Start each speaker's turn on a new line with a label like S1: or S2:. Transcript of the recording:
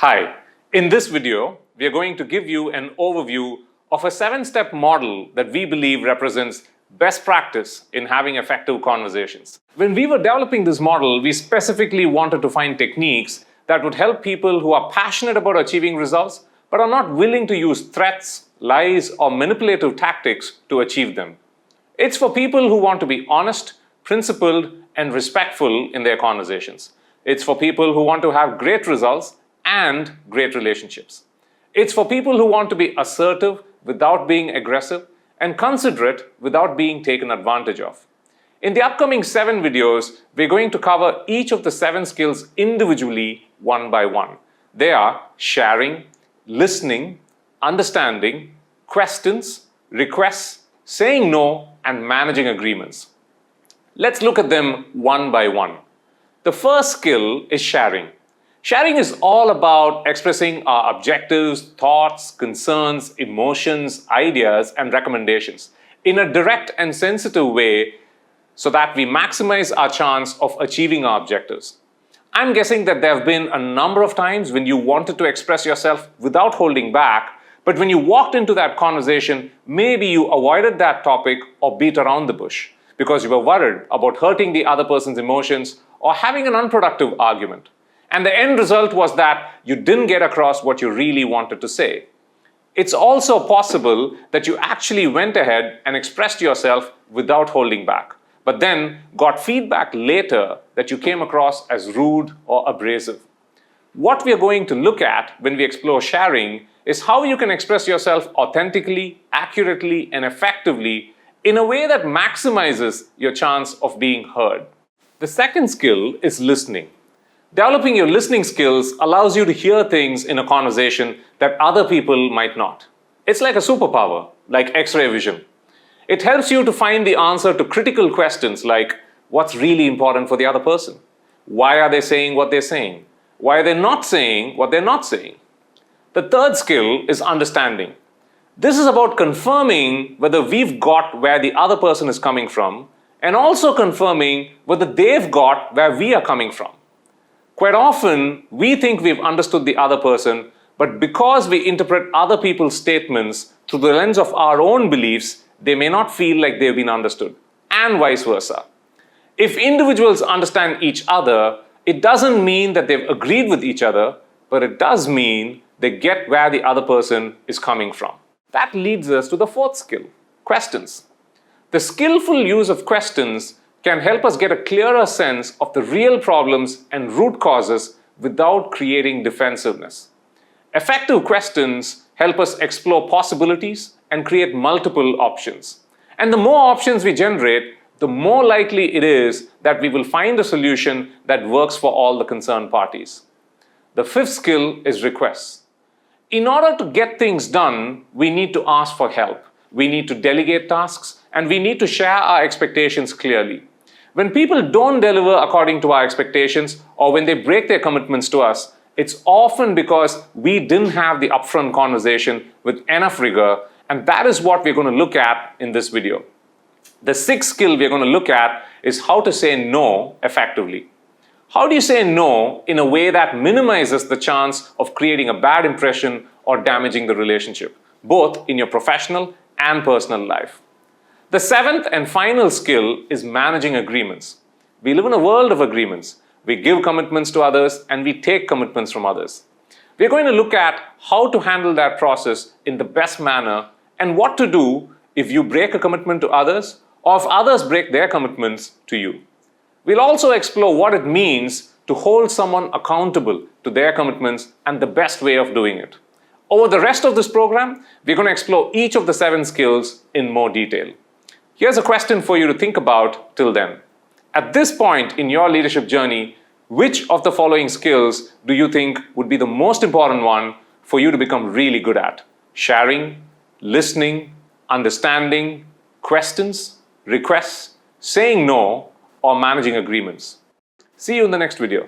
S1: Hi, in this video, we are going to give you an overview of a 7-step model that we believe represents best practice in having effective conversations. When we were developing this model, we specifically wanted to find techniques that would help people who are passionate about achieving results but are not willing to use threats, lies, or manipulative tactics to achieve them. It's for people who want to be honest, principled, and respectful in their conversations. It's for people who want to have great results and great relationships. It's for people who want to be assertive without being aggressive and considerate without being taken advantage of. In the upcoming 7 videos, we're going to cover each of the 7 skills individually, one by one. They are sharing, listening, understanding, questions, requests, saying no, and managing agreements. Let's look at them one by one. The first skill is sharing. Sharing is all about expressing our objectives, thoughts, concerns, emotions, ideas, and recommendations in a direct and sensitive way so that we maximize our chance of achieving our objectives. I'm guessing that there have been a number of times when you wanted to express yourself without holding back, but when you walked into that conversation, maybe you avoided that topic or beat around the bush because you were worried about hurting the other person's emotions or having an unproductive argument. And the end result was that you didn't get across what you really wanted to say. It's also possible that you actually went ahead and expressed yourself without holding back, but then got feedback later that you came across as rude or abrasive. What we are going to look at when we explore sharing is how you can express yourself authentically, accurately, and effectively in a way that maximizes your chance of being heard. The second skill is listening. Developing your listening skills allows you to hear things in a conversation that other people might not. It's like a superpower, like X-ray vision. It helps you to find the answer to critical questions like what's really important for the other person? Why are they saying what they're saying? Why are they not saying what they're not saying? The third skill is understanding. This is about confirming whether we've got where the other person is coming from and also confirming whether they've got where we are coming from. Quite often, we think we've understood the other person, but because we interpret other people's statements through the lens of our own beliefs, they may not feel like they've been understood, and vice versa. If individuals understand each other, it doesn't mean that they've agreed with each other, but it does mean they get where the other person is coming from. That leads us to the fourth skill, questions. The skillful use of questions can help us get a clearer sense of the real problems and root causes without creating defensiveness. Effective questions help us explore possibilities and create multiple options. And the more options we generate, the more likely it is that we will find a solution that works for all the concerned parties. The fifth skill is requests. In order to get things done, we need to ask for help. We need to delegate tasks, and we need to share our expectations clearly. When people don't deliver according to our expectations or when they break their commitments to us, it's often because we didn't have the upfront conversation with enough rigor, and that is what we're going to look at in this video. The sixth skill we're going to look at is how to say no effectively. How do you say no in a way that minimizes the chance of creating a bad impression or damaging the relationship, both in your professional and personal life? The seventh and final skill is managing agreements. We live in a world of agreements. We give commitments to others and we take commitments from others. We're going to look at how to handle that process in the best manner and what to do if you break a commitment to others or if others break their commitments to you. We'll also explore what it means to hold someone accountable to their commitments and the best way of doing it. Over the rest of this program, we're going to explore each of the 7 skills in more detail. Here's a question for you to think about till then. At this point in your leadership journey, which of the following skills do you think would be the most important one for you to become really good at? Sharing, listening, understanding, questions, requests, saying no, or managing agreements? See you in the next video.